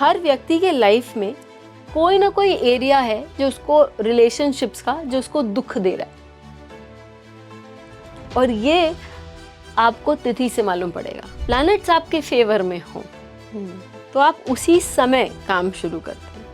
हर व्यक्ति के लाइफ में कोई ना कोई एरिया है जो उसको रिलेशनशिप्स का जो उसको दुख दे रहा है, और ये आपको तिथि से मालूम पड़ेगा। प्लैनेट्स आपके फेवर में हो तो आप उसी समय काम शुरू करते हैं,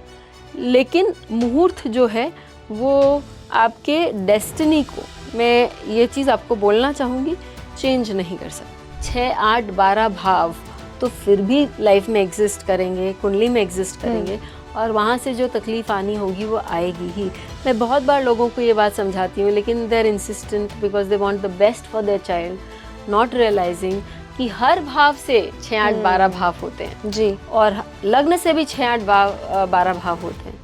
लेकिन मुहूर्त जो है वो आपके डेस्टिनी को, मैं ये चीज़ आपको बोलना चाहूँगी, चेंज नहीं कर सकता। 6, 8, 12 भाव तो फिर भी लाइफ में एग्जिस्ट करेंगे, कुंडली में एग्जिस्ट करेंगे, और वहाँ से जो तकलीफ आनी होगी वो आएगी ही। मैं बहुत बार लोगों को ये बात समझाती हूँ, लेकिन they are insistent because they want the best for their child, not realizing कि हर भाव से 6, 8, 12 भाव होते हैं जी, और लग्न से भी 6, 8, 12 भाव होते हैं।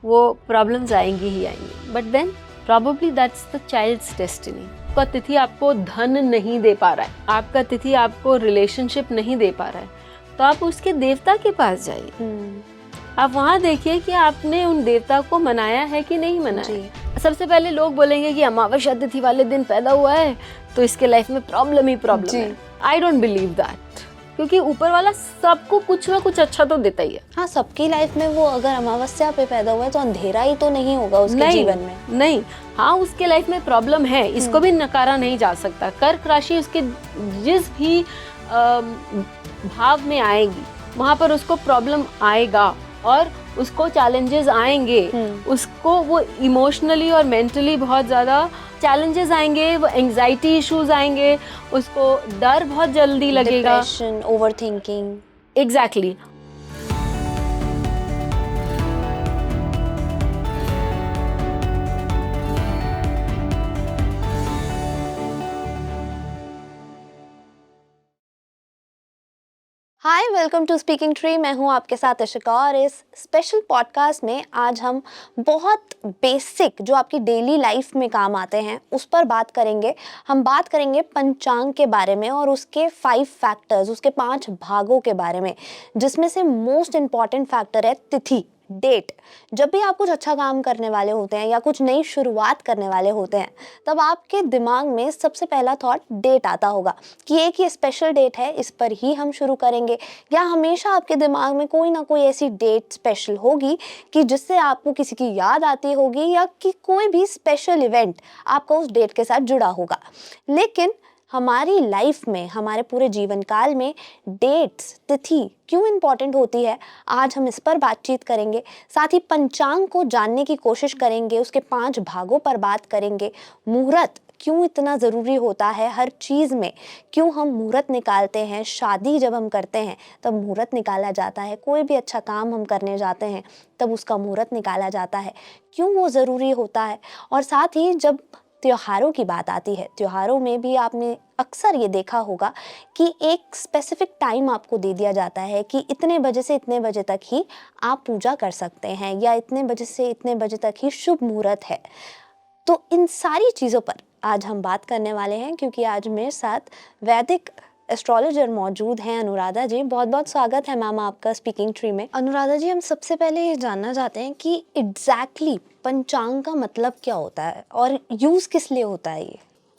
वो प्रॉब्लम्स आएंगी ही आएंगी, but then probably that's the child's destiny. आपका तिथि आपको धन नहीं दे पा रहा है, आपका तिथि आपको रिलेशनशिप नहीं दे पा रहा है, तो आप उसके देवता के पास जाइए। आप वहाँ देखिए कि आपने उन देवता को मनाया है कि नहीं मनाया। सबसे पहले लोग बोलेंगे कि अमावस्या तिथि वाले दिन पैदा हुआ है तो इसके लाइफ में प्रॉब्लम ही प्रॉब्लम है। आई डोंट बिलीव दैट, क्योंकि ऊपर वाला सबको कुछ ना कुछ अच्छा तो देता ही है। हाँ, सबकी लाइफ में वो अगर अमावस्या पे पैदा हुआ है तो अंधेरा ही तो नहीं होगा उसके जीवन में। नहीं, हाँ उसके लाइफ में प्रॉब्लम है, इसको भी नकारा नहीं जा सकता। कर्क राशि उसके जिस भी भाव में आएगी वहाँ पर उसको प्रॉब्लम आएगा और उसको चैलेंजेस आएंगे, उसको वो इमोशनली और मेंटली बहुत ज़्यादा चैलेंजेस आएंगे, वो एंजाइटी इश्यूज आएंगे, उसको डर बहुत जल्दी लगेगा, depression, overthinking. Exactly. Hi, welcome to Speaking Tree. मैं हूं आपके साथ इशिका, और इस स्पेशल पॉडकास्ट में आज हम बहुत बेसिक जो आपकी डेली लाइफ में काम आते हैं उस पर बात करेंगे। हम बात करेंगे पंचांग के बारे में और उसके 5 फैक्टर्स, उसके 5 भागों के बारे में, जिसमें से मोस्ट इम्पॉर्टेंट फैक्टर है तिथि, डेट। जब भी आप कुछ अच्छा काम करने वाले होते हैं या कुछ नई शुरुआत करने वाले होते हैं, तब आपके दिमाग में सबसे पहला थॉट डेट आता होगा कि एक ये स्पेशल डेट है, इस पर ही हम शुरू करेंगे। या हमेशा आपके दिमाग में कोई ना कोई ऐसी डेट स्पेशल होगी कि जिससे आपको किसी की याद आती होगी, या कि कोई भी स्पेशल इवेंट आपका उस डेट के साथ जुड़ा होगा। लेकिन हमारी लाइफ में, हमारे पूरे जीवन काल में डेट्स, तिथि क्यों इम्पॉर्टेंट होती है, आज हम इस पर बातचीत करेंगे। साथ ही पंचांग को जानने की कोशिश करेंगे, उसके 5 भागों पर बात करेंगे। मुहूर्त क्यों इतना ज़रूरी होता है हर चीज़ में, क्यों हम मुहूर्त निकालते हैं, शादी जब हम करते हैं तब मुहूर्त निकाला जाता है, कोई भी अच्छा काम हम करने जाते हैं तब उसका मुहूर्त निकाला जाता है, क्यों वो ज़रूरी होता है। और साथ ही जब त्योहारों की बात आती है, त्योहारों में भी आपने अक्सर ये देखा होगा कि एक स्पेसिफिक टाइम आपको दे दिया जाता है कि इतने बजे से इतने बजे तक ही आप पूजा कर सकते हैं, या इतने बजे से इतने बजे तक ही शुभ मुहूर्त है। तो इन सारी चीज़ों पर आज हम बात करने वाले हैं, क्योंकि आज मेरे साथ वैदिक एस्ट्रोलॉजर मौजूद हैं, अनुराधा जी। बहुत बहुत स्वागत है मैम आपका स्पीकिंग ट्री में। अनुराधा जी, हम सबसे पहले ये जानना चाहते हैं कि एग्जैक्टली पंचांग का मतलब क्या होता है और यूज किस लिए होता है ये?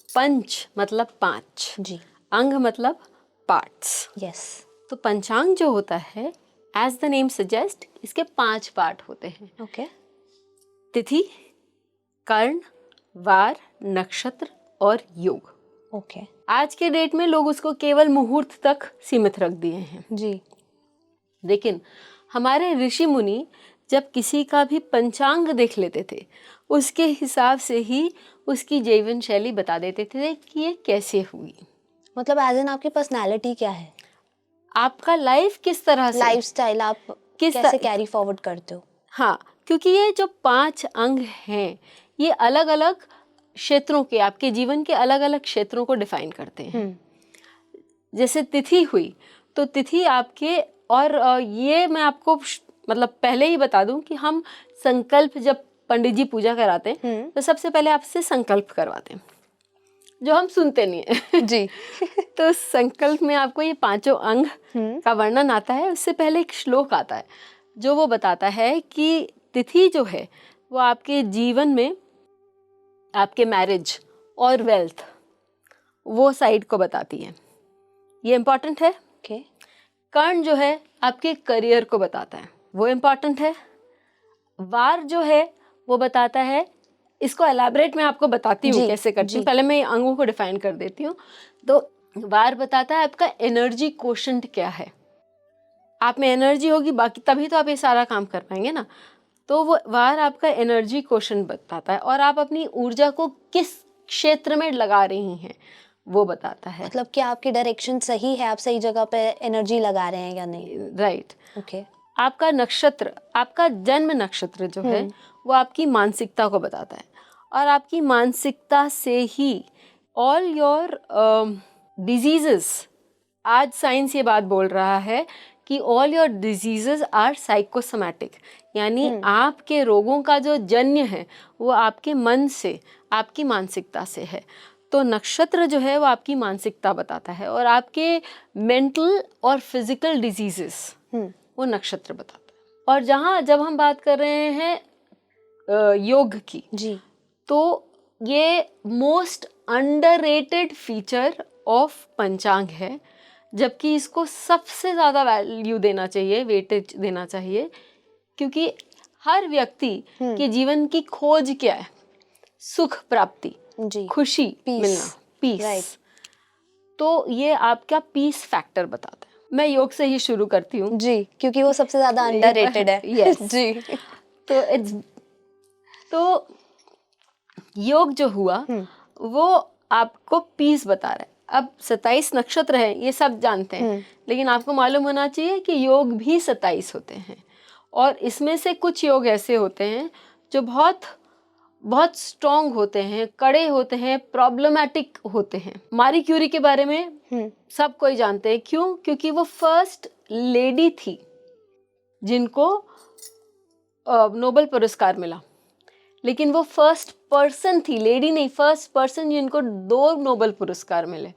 पंच मतलब 5 जी, अंग मतलब पार्ट्स। यस। तो पंचांग जो होता है, एज द नेम सजेस्ट, इसके 5 पार्ट होते हैं। ओके। तिथि, कर्ण, वार, नक्षत्र और योग। ओके आज के डेट में लोग उसको केवल मुहूर्त तक सीमित रख दिए हैं, जी। लेकिन हमारे ऋषि मुनि जब किसी का भी पंचांग देख लेते थे, उसके हिसाब से ही उसकी जीवन शैली बता देते थे कि ये कैसे हुई। मतलब एज एन आपकी पर्सनालिटी क्या है, आपका लाइफ किस तरह से, लाइफस्टाइल आप कैसे कैरी फॉरवर्ड करते हो। हाँ, क्योंकि ये जो 5 अंग हैं ये अलग अलग क्षेत्रों के, आपके जीवन के अलग अलग क्षेत्रों को डिफाइन करते हैं। जैसे तिथि हुई तो तिथि आपके, और ये मैं आपको मतलब पहले ही बता दूं कि हम संकल्प, जब पंडित जी पूजा कराते हैं तो सबसे पहले आपसे संकल्प करवाते हैं, जो हम सुनते नहीं है जी। तो संकल्प में आपको ये 5 अंग का वर्णन आता है। उससे पहले एक श्लोक आता है जो वो बताता है कि तिथि जो है वो आपके जीवन में, आपके मैरिज और वेल्थ, वो साइड को बताती है। ये इम्पॉर्टेंट है। ओके। कर्ण जो है आपके करियर को बताता है, वो इम्पॉर्टेंट है। वार जो है वो बताता है, इसको एलैबोरेट मैं आपको बताती हूँ जी, कैसे करती हूँ, जी। पहले मैं अंगों को डिफाइन कर देती हूँ। तो वार बताता है आपका एनर्जी कोशेंट क्या है, आप में एनर्जी होगी बाकी तभी तो आप ये सारा काम कर पाएंगे ना। तो वो वार आपका एनर्जी कोशेंट बताता है, और आप अपनी ऊर्जा को किस क्षेत्र में लगा रही हैं वो बताता है। मतलब कि आपकी डायरेक्शन सही है, आप सही जगह पे एनर्जी लगा रहे हैं या नहीं। राइट। ओके। आपका नक्षत्र, आपका जन्म नक्षत्र जो है वो आपकी मानसिकता को बताता है, और आपकी मानसिकता से ही ऑल योर डिजीजेस, आज साइंस ये बात बोल रहा है कि all your diseases are psychosomatic, यानी आपके रोगों का जो जन्य है वो आपके मन से, आपकी मानसिकता से है। तो नक्षत्र जो है वो आपकी मानसिकता बताता है, और आपके मेंटल और फिजिकल डिजीजेस वो नक्षत्र बताता है। और जब हम बात कर रहे हैं योग की, जी। तो ये मोस्ट अंडररेटेड फीचर ऑफ पंचांग है, जबकि इसको सबसे ज़्यादा वैल्यू देना चाहिए, वेटेज देना चाहिए, क्योंकि हर व्यक्ति के जीवन की खोज क्या है? सुख प्राप्ति, जी। खुशी मिलना, पीस। राइट। तो ये आपका पीस फैक्टर बताता है। मैं योग से ही शुरू करती हूँ जी, क्योंकि वो सबसे ज्यादा अंडररेटेड है। Yes. जी। तो योग जो हुआ वो आपको पीस बता रहा है। अब 27 नक्षत्र हैं, ये सब जानते हैं, लेकिन आपको मालूम होना चाहिए कि योग भी 27 होते हैं, और इसमें से कुछ योग ऐसे होते हैं जो बहुत बहुत स्ट्रॉन्ग होते हैं, कड़े होते हैं, प्रॉब्लमैटिक होते हैं। मारी क्यूरी के बारे में सब कोई जानते हैं, क्यों? क्योंकि वो फर्स्ट लेडी थी जिनको नोबेल पुरस्कार मिला, लेकिन वो फर्स्ट पर्सन थी, लेडी नहीं, फर्स्ट पर्सन जिनको 2 नोबेल पुरस्कार मिले।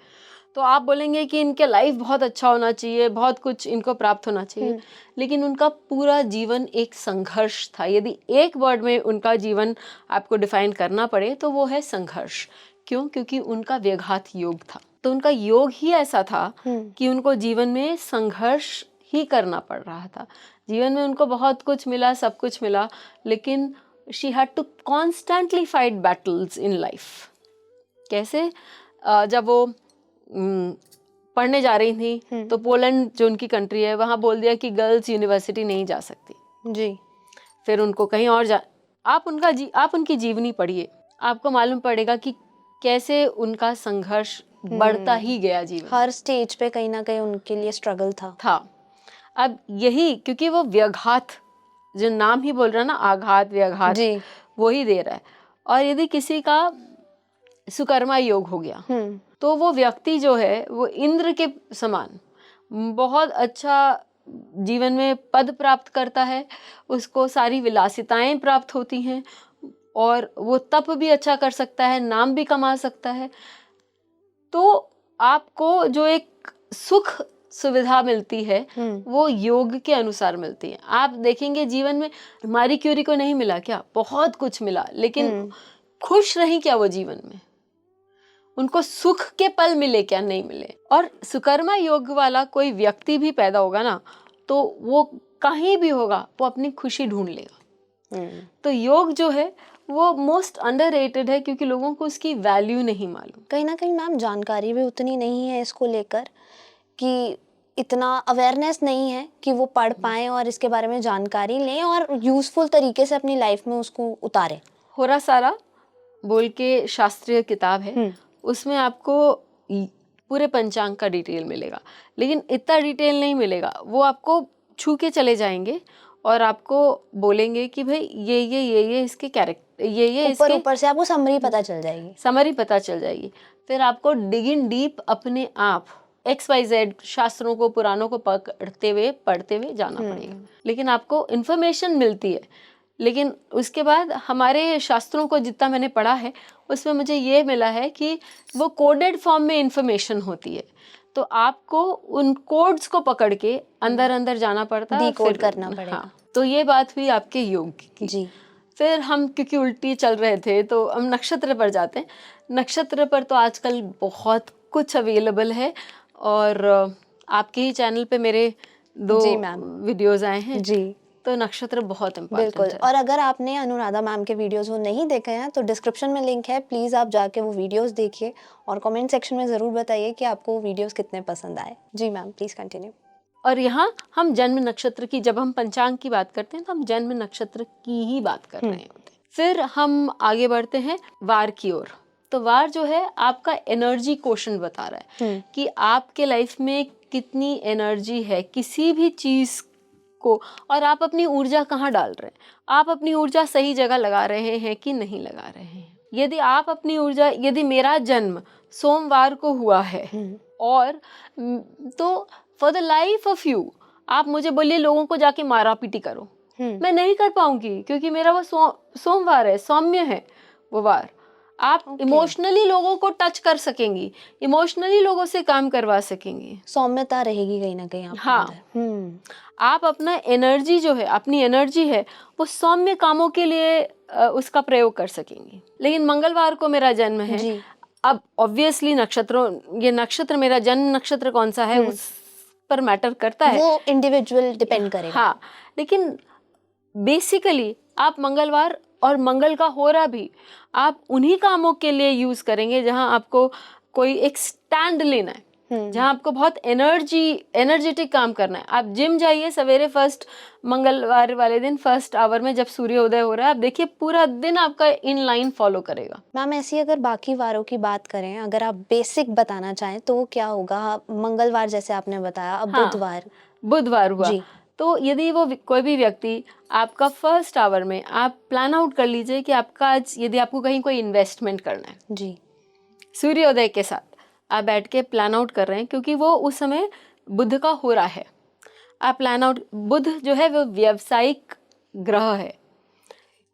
तो आप बोलेंगे कि इनके लाइफ बहुत अच्छा होना चाहिए, बहुत कुछ इनको प्राप्त होना चाहिए, लेकिन उनका पूरा जीवन एक संघर्ष था। यदि एक वर्ड में उनका जीवन आपको डिफाइन करना पड़े तो वो है संघर्ष। क्यों? क्योंकि उनका व्यघात योग था। तो उनका योग ही ऐसा था कि उनको जीवन में संघर्ष ही करना पड़ रहा था। जीवन में उनको बहुत कुछ मिला, सब कुछ मिला, लेकिन she had to constantly fight battles in life। कैसे? जब वो पढ़ने जा रही थी तो पोलैंड जो उनकी कंट्री है वहाँ बोल दिया कि गर्ल्स यूनिवर्सिटी नहीं जा सकती। जी। फिर उनको कहीं और आप उनकी जीवनी पढ़िए, आपको मालूम पड़ेगा कि कैसे उनका संघर्ष बढ़ता ही गया जीवन। हर स्टेज पे कहीं ना कहीं उनके लिए स्ट्रगल था। अब यही, क्योंकि वो व्यघात, जो नाम ही बोल रहा है ना, आघात व्यघात, वो ही दे रहा है। और यदि किसी का सुकर्मा योग हो गया तो वो व्यक्ति जो है वो इंद्र के समान बहुत अच्छा जीवन में पद प्राप्त करता है, उसको सारी विलासिताएं प्राप्त होती हैं, और वो तप भी अच्छा कर सकता है, नाम भी कमा सकता है। तो आपको जो एक सुख सुविधा मिलती है वो योग के अनुसार मिलती है। आप देखेंगे जीवन में मारी क्यूरी को नहीं मिला क्या? बहुत कुछ मिला, लेकिन खुश रही क्या वो जीवन में? उनको सुख के पल मिले क्या? नहीं मिले। और सुकर्मा योग वाला कोई व्यक्ति भी पैदा होगा ना, तो वो कहीं भी होगा वो अपनी खुशी ढूंढ लेगा। तो योग जो है वो मोस्ट अंडररेटेड है, क्योंकि लोगों को उसकी वैल्यू नहीं मालूम। कहीं ना कहीं मैम जानकारी भी उतनी नहीं है इसको लेकर, कि इतना अवेयरनेस नहीं है कि वो पढ़ पाएं और इसके बारे में जानकारी लें और यूजफुल तरीके से अपनी लाइफ में उसको उतारें। होरा सारा बोल के शास्त्रीय किताब है, उसमें आपको पूरे पंचांग का डिटेल मिलेगा, लेकिन इतना डिटेल नहीं मिलेगा। वो आपको छू के चले जाएंगे और आपको बोलेंगे कि भाई ये इसके कैरेक्टर, ये ऊपर से आपको समरी पता चल जाएगी। फिर आपको डिग इन डीप अपने आप XYZ शास्त्रों को, पुराणों को पढ़ते हुए जाना पड़ेगा। लेकिन आपको इन्फॉर्मेशन मिलती है, लेकिन उसके बाद हमारे शास्त्रों को जितना मैंने पढ़ा है उसमें मुझे ये मिला है कि वो कोडेड फॉर्म में इन्फॉर्मेशन होती है, तो आपको उन कोड्स को पकड़ के अंदर जाना पड़ता है, डिकोड करना पड़ेगा। हाँ, तो ये बात हुई आपके योग की। जी। फिर हम क्योंकि उल्टी चल रहे थे तो हम नक्षत्र पर जाते हैं। नक्षत्र पर तो आजकल बहुत कुछ अवेलेबल है, और आपके ही चैनल पे मेरे 2 जी मैम। वीडियोस आए हैं, जी तो नक्षत्र बहुत इम्पोर्टेंट बिल्कुल। है। और अगर आपने अनुराधा मैम के वीडियोस वो नहीं देखे हैं तो डिस्क्रिप्शन में लिंक है, प्लीज़ आप जाके वो वीडियोस देखिए और कमेंट सेक्शन में ज़रूर बताइए कि आपको वो वीडियोस कितने पसंद आए। जी मैम, प्लीज़ कंटिन्यू। और यहाँ हम जन्म नक्षत्र की, जब हम पंचांग की बात करते हैं तो हम जन्म नक्षत्र की ही बात कर रहे होते हैं। फिर हम आगे बढ़ते हैं वार की ओर। तो वार जो है आपका एनर्जी क्वोशंट बता रहा है कि आपके लाइफ में कितनी एनर्जी है किसी भी चीज़ को, और आप अपनी ऊर्जा कहाँ डाल रहे हैं, आप अपनी ऊर्जा सही जगह लगा रहे हैं कि नहीं लगा रहे हैं। यदि आप अपनी ऊर्जा, यदि मेरा जन्म सोमवार को हुआ है और तो for the life of you आप मुझे बोलिए लोगों को जाके मारा पीटी करो, मैं नहीं कर पाऊंगी, क्योंकि मेरा वो सोमवार है, सौम्य है वो वार। आप इमोशनली लोगों को टच कर सकेंगी, इमोशनली लोगों से काम करवा सकेंगी, सौम्यता रहेगी कहीं ना कहीं आपके हाँ। अंदर। आप अपना एनर्जी जो है, अपनी एनर्जी है वो सौम्य कामों के लिए उसका प्रयोग कर सकेंगी। लेकिन मंगलवार को मेरा जन्म है जी। अब ऑब्वियसली नक्षत्रों, ये नक्षत्र, मेरा जन्म नक्षत्र कौन सा है उस पर मैटर करता है, वो इंडिविजुअल डिपेंड करेगा। हाँ। लेकिन बेसिकली आप मंगलवार और मंगल का होरा भी आप उन्हीं कामों के लिए यूज करेंगे जहां आपको कोई एक स्टैंड लेना है, जहां आपको बहुत एनर्जेटिक काम करना है। आप जिम जाइए सवेरे, फर्स्ट मंगलवार वाले दिन फर्स्ट आवर में जब सूर्योदय हो रहा है, आप देखिए पूरा दिन आपका इन लाइन फॉलो करेगा। मैम ऐसी अगर बाकी वारों की बात करें, अगर आप बेसिक बताना चाहें तो वो क्या होगा? मंगलवार जैसे आपने बताया, अब हाँ, बुधवार हुआ जी। तो यदि वो कोई भी व्यक्ति आपका फर्स्ट आवर में आप प्लान आउट कर लीजिए कि आपका आज, यदि आपको कहीं कोई इन्वेस्टमेंट करना है, जी। सूर्योदय के साथ आप बैठ के प्लान आउट कर रहे हैं, क्योंकि वो उस समय बुध का हो रहा है। आप प्लान आउट, बुध जो है वो व्यावसायिक ग्रह है,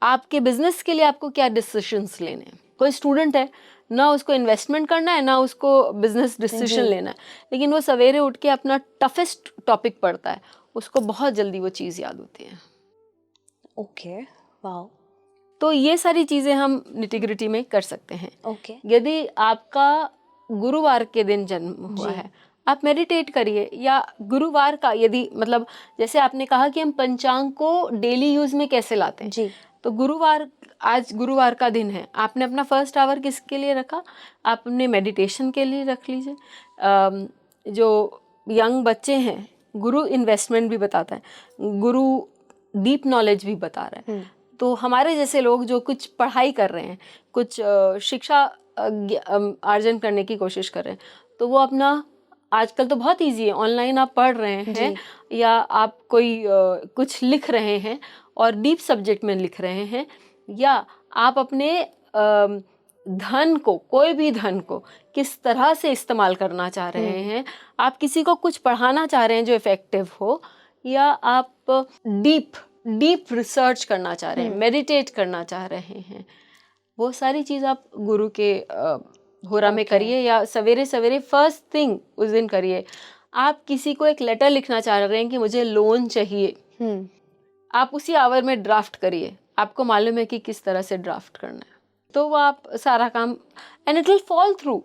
आपके बिजनेस के लिए आपको क्या डिसीजंस लेने हैं। कोई स्टूडेंट है ना, उसको इन्वेस्टमेंट करना है ना उसको बिजनेस डिसीजन लेना है, लेकिन वो सवेरे उठ के अपना टफेस्ट टॉपिक पढ़ता है, उसको बहुत जल्दी वो चीज़ याद होती है। Okay, wow. तो ये सारी चीज़ें हम निटिग्रिटी में कर सकते हैं। ओके। यदि आपका गुरुवार के दिन जन्म हुआ है, आप मेडिटेट करिए, या गुरुवार का, यदि मतलब जैसे आपने कहा कि हम पंचांग को डेली यूज में कैसे लाते हैं, जी। तो गुरुवार, आज गुरुवार का दिन है, आपने अपना फर्स्ट आवर किसके लिए रखा, आप अपने मेडिटेशन के लिए रख लीजिए। जो यंग बच्चे हैं, गुरु इन्वेस्टमेंट भी बताता है, गुरु डीप नॉलेज भी बता रहा है। तो हमारे जैसे लोग जो कुछ पढ़ाई कर रहे हैं, कुछ शिक्षा अर्जन करने की कोशिश कर रहे हैं, तो वो अपना, आजकल तो बहुत इजी है, ऑनलाइन आप पढ़ रहे हैं या आप कोई कुछ लिख रहे हैं और डीप सब्जेक्ट में लिख रहे हैं, या आप अपने धन को, कोई भी धन को किस तरह से इस्तेमाल करना चाह रहे हैं, आप किसी को कुछ पढ़ाना चाह रहे हैं जो इफेक्टिव हो, या आप डीप रिसर्च करना चाह रहे हैं, मेडिटेट करना चाह रहे हैं, वो सारी चीज़ आप गुरु के होरा में करिए, या सवेरे सवेरे फर्स्ट थिंग उस दिन करिए। आप किसी को एक लेटर लिखना चाह रहे हैं कि मुझे लोन चाहिए, आप उसी आवर में ड्राफ्ट करिए, आपको मालूम है कि किस तरह से ड्राफ्ट करना है, तो वो आप सारा काम, and it will fall through.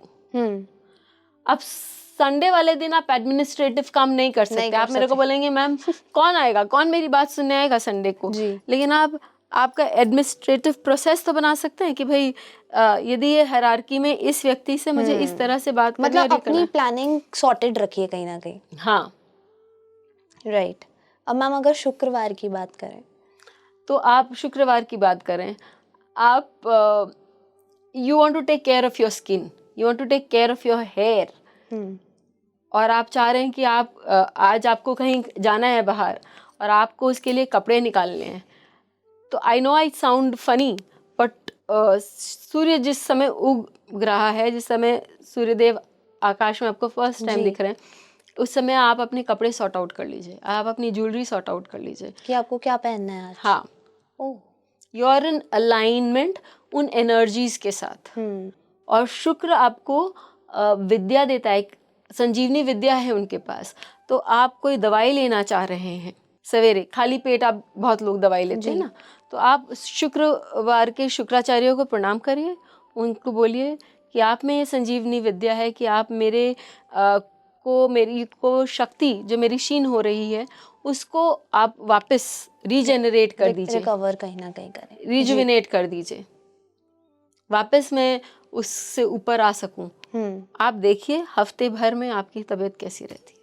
अब संडे वाले दिन आप एडमिनिस्ट्रेटिव काम नहीं कर सकते, आप मेरे को बोलेंगे मैम कौन आएगा, कौन मेरी बात सुनने आएगा संडे को, लेकिन आप आपका एडमिनिस्ट्रेटिव प्रोसेस तो बना सकते हैं कि भाई यदि ये हायरार्की में इस व्यक्ति से मुझे इस तरह से बात करनी है, मतलब अपनी प्लानिंग सॉर्टेड रखिए कहीं ना कहीं। हाँ, राइट। अब मैम अगर शुक्रवार की बात करें, तो आप शुक्रवार की बात करें, आप you want to take care of your skin, you want to take care of your hair, और आप चाह रहे हैं कि आप आज आपको कहीं जाना है बाहर और आपको उसके लिए कपड़े निकालने हैं। तो I know I sound funny, but सूर्य जिस समय उग रहा है, जिस समय सूर्यदेव आकाश में आपको फर्स्ट टाइम दिख रहे हैं, उस समय आप अपने कपड़े सॉर्ट आउट कर लीजिए, आप अपनी ज्वेलरी सॉर्ट आउट कर लीजिए कि आपको क्या पहनना है आज। हाँ, यू आर इन अलाइनमेंट उन एनर्जीज के साथ। और शुक्र आपको विद्या देता है, संजीवनी विद्या है उनके पास। तो आप कोई दवाई लेना चाह रहे हैं सवेरे, खाली पेट आप, बहुत लोग दवाई लेते हैं ना, तो आप शुक्रवार के शुक्राचार्यों को प्रणाम करिए, उनको बोलिए कि आप में ये संजीवनी विद्या है कि आप मेरे को, मेरी को शक्ति जो मेरी क्षीण हो रही है उसको आप वापस रीजेनरेट कर दीजिए, रिकवर कहीं ना कहीं करें, रिजुविनेट कर दीजिए, वापस मैं उससे ऊपर आ सकूं। आप देखिए हफ्ते भर में आपकी तबीयत कैसी रहती है।